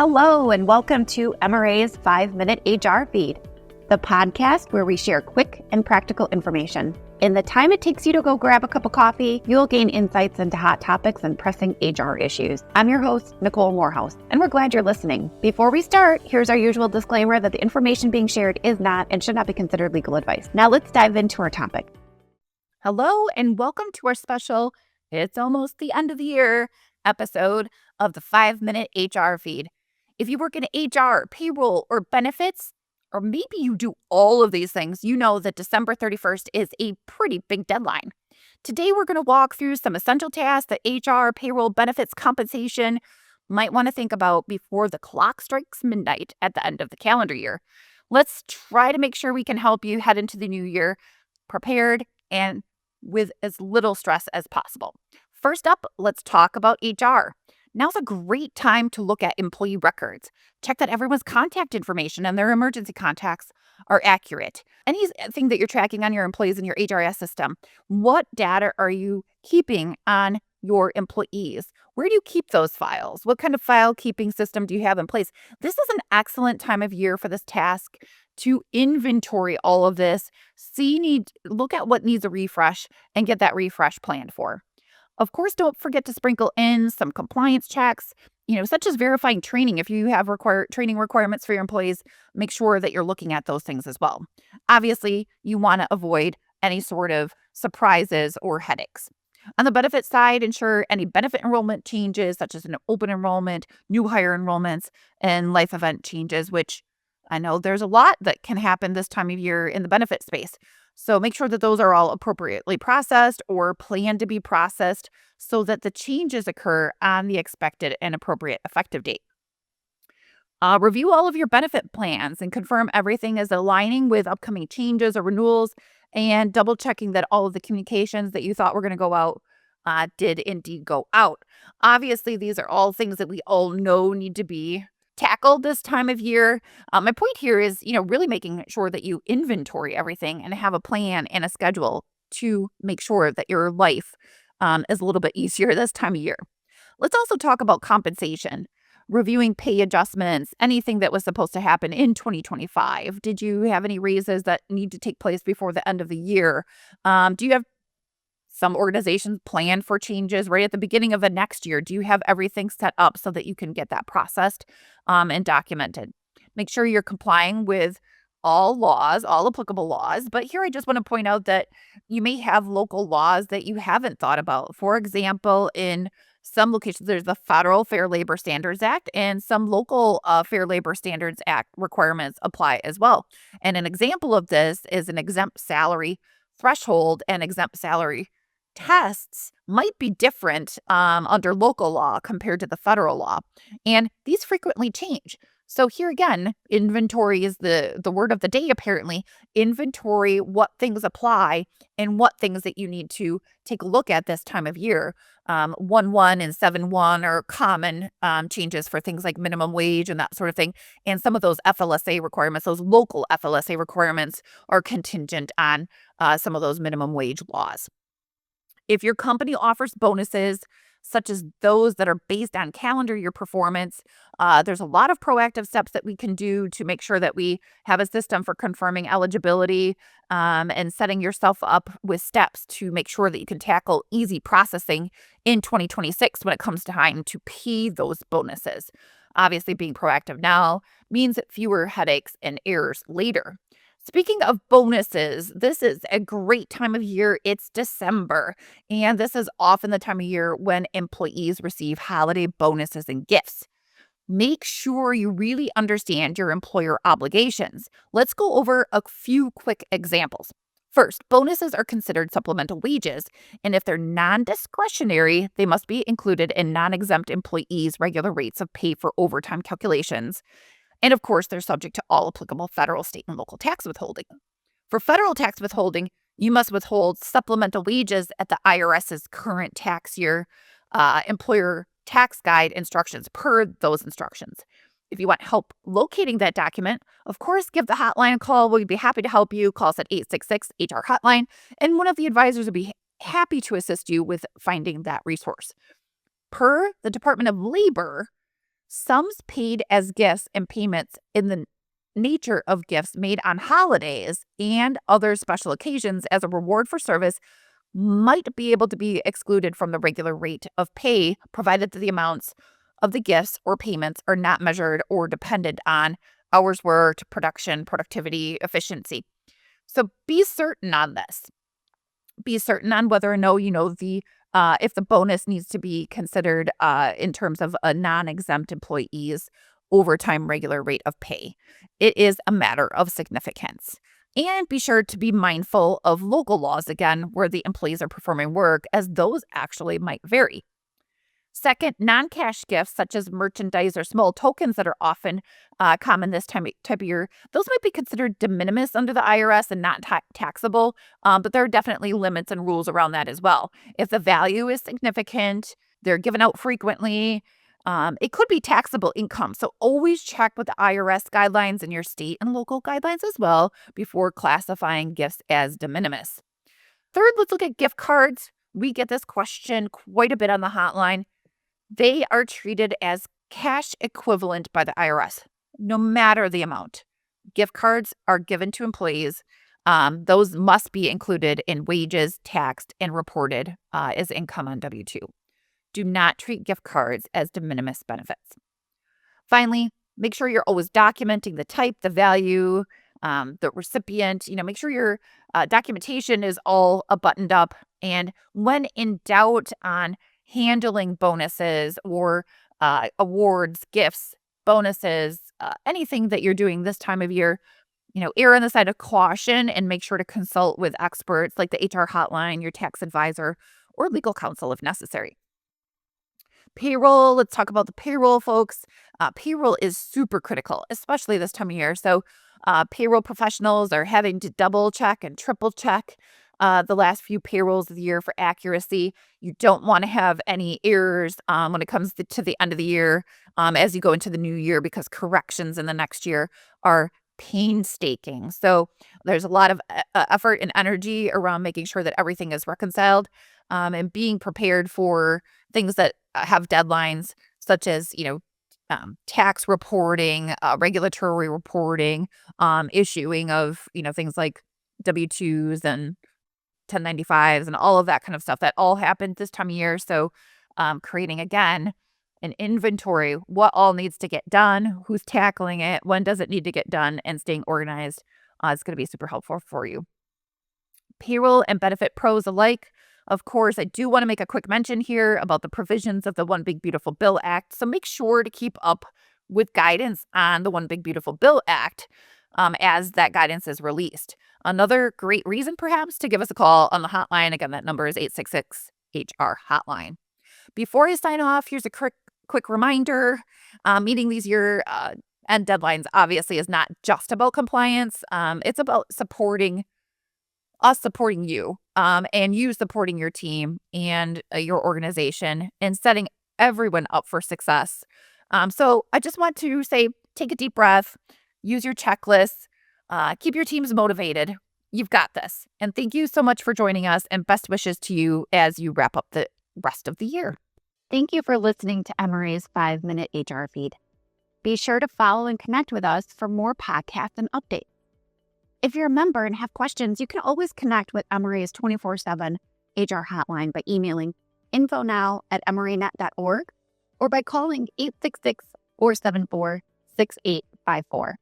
Hello, and welcome to MRA's 5-Minute HR Feed, the podcast where we share quick and practical information. In the time it takes you to go grab a cup of coffee, you'll gain insights into hot topics and pressing HR issues. I'm your host, Nicole Morehouse, and we're glad you're listening. Before we start, here's our usual disclaimer that the information being shared is not and should not be considered legal advice. Now let's dive into our topic. Hello, and welcome to our special It's Almost the End of the Year episode of the 5-Minute HR Feed. If you work in HR, payroll, or benefits, or maybe you do all of these things, you know that December 31st is a pretty big deadline. Today, we're going to walk through some essential tasks that HR, payroll, benefits, compensation might want to think about before the clock strikes midnight at the end of the calendar year. Let's try to make sure we can help you head into the new year prepared and with as little stress as possible. First up, let's talk about HR. Now's a great time to look at employee records. Check that everyone's contact information and their emergency contacts are accurate. Anything that you're tracking on your employees in your HRS system, what data are you keeping on your employees? Where do you keep those files? What kind of file keeping system do you have in place? This is an excellent time of year for this task to inventory all of this. Look at what needs a refresh and get that refresh planned for. Of course, don't forget to sprinkle in some compliance checks, such as verifying training. If you have training requirements for your employees, make sure that you're looking at those things as well. Obviously, you want to avoid any sort of surprises or headaches. On the benefit side, ensure any benefit enrollment changes, such as an open enrollment, new hire enrollments, and life event changes, which I know there's a lot that can happen this time of year in the benefit space. So make sure that those are all appropriately processed or planned to be processed so that the changes occur on the expected and appropriate effective date. Review all of your benefit plans and confirm everything is aligning with upcoming changes or renewals, and double checking that all of the communications that you thought were going to go out did indeed go out. Obviously, these are all things that we all know need to be tackled this time of year. My point here is, really making sure that you inventory everything and have a plan and a schedule to make sure that your life is a little bit easier this time of year. Let's also talk about compensation, reviewing pay adjustments, anything that was supposed to happen in 2025. Did you have any raises that need to take place before the end of the year? Do you have some organizations plan for changes right at the beginning of the next year? Do you have everything set up so that you can get that processed and documented? Make sure you're complying with all laws, all applicable laws. But here I just want to point out that you may have local laws that you haven't thought about. For example, in some locations, there's the Federal Fair Labor Standards Act, and some local Fair Labor Standards Act requirements apply as well. And an example of this is an exempt salary threshold, and exempt salary tests might be different under local law compared to the federal law. And these frequently change. So here again, inventory is the word of the day, apparently. Inventory what things apply and what things that you need to take a look at this time of year. 1.1 and 7.1 are common changes for things like minimum wage and that sort of thing. And some of those FLSA requirements, those local FLSA requirements, are contingent on some of those minimum wage laws. If your company offers bonuses, such as those that are based on calendar year performance, there's a lot of proactive steps that we can do to make sure that we have a system for confirming eligibility and setting yourself up with steps to make sure that you can tackle easy processing in 2026 when it comes time to pay those bonuses. Obviously, being proactive now means fewer headaches and errors later. Speaking of bonuses, this is a great time of year. It's December, and this is often the time of year when employees receive holiday bonuses and gifts. Make sure you really understand your employer obligations. Let's go over a few quick examples. First, bonuses are considered supplemental wages, and if they're non-discretionary, they must be included in non-exempt employees' regular rates of pay for overtime calculations. And of course, they're subject to all applicable federal, state, and local tax withholding. For federal tax withholding, you must withhold supplemental wages at the IRS's current tax year employer tax guide instructions per those instructions. If you want help locating that document, of course, give the hotline a call. We'd be happy to help you. Call us at 866-HR-HOTLINE, and one of the advisors would be happy to assist you with finding that resource. Per the Department of Labor, Sums paid as gifts and payments in the nature of gifts made on holidays and other special occasions as a reward for service might be able to be excluded from the regular rate of pay, provided that the amounts of the gifts or payments are not measured or dependent on hours worked, production, productivity, efficiency. So be certain on this. Be certain on whether or no the if the bonus needs to be considered in terms of a non-exempt employee's overtime regular rate of pay. It is a matter of significance. And be sure to be mindful of local laws again where the employees are performing work, as those actually might vary. Second, non-cash gifts such as merchandise or small tokens that are often common this type of year, those might be considered de minimis under the IRS and not taxable, but there are definitely limits and rules around that as well. If the value is significant, they're given out frequently, it could be taxable income. So always check with the IRS guidelines and your state and local guidelines as well before classifying gifts as de minimis. Third, let's look at gift cards. We get this question quite a bit on the hotline. They are treated as cash equivalent by the IRS, no matter the amount. Gift cards are given to employees. Those must be included in wages, taxed, and reported as income on W-2. Do not treat gift cards as de minimis benefits. Finally, make sure you're always documenting the type, the value, the recipient. Make sure your documentation is all buttoned up. And when in doubt on handling bonuses or awards, gifts, bonuses, anything that you're doing this time of year, err on the side of caution and make sure to consult with experts like the HR hotline, your tax advisor, or legal counsel if necessary. Payroll, let's talk about the payroll, folks. Payroll is super critical, especially this time of year. So payroll professionals are having to double check and triple check the last few payrolls of the year for accuracy. You don't want to have any errors when it comes to the end of the year as you go into the new year, because corrections in the next year are painstaking. So there's a lot of effort and energy around making sure that everything is reconciled and being prepared for things that have deadlines, such as, tax reporting, regulatory reporting, issuing of, things like W-2s and 1095s and all of that kind of stuff. That all happens this time of year. So creating, again, an inventory, what all needs to get done, who's tackling it, when does it need to get done, and staying organized is going to be super helpful for you. Payroll and benefit pros alike. Of course, I do want to make a quick mention here about the provisions of the One Big Beautiful Bill Act. So make sure to keep up with guidance on the One Big Beautiful Bill Act as that guidance is released. Another great reason, perhaps, to give us a call on the hotline. Again, that number is 866-HR-HOTLINE. Before I sign off, here's a quick reminder. Meeting these year-end deadlines, obviously, is not just about compliance. It's about supporting you and you supporting your team and your organization and setting everyone up for success. So I just want to say, take a deep breath, use your checklists, keep your teams motivated. You've got this. And thank you so much for joining us, and best wishes to you as you wrap up the rest of the year. Thank you for listening to MRA's 5-Minute HR Feed. Be sure to follow and connect with us for more podcasts and updates. If you're a member and have questions, you can always connect with MRA's 24/7 HR hotline by emailing infonow@mranet.org or by calling 866-474-6854.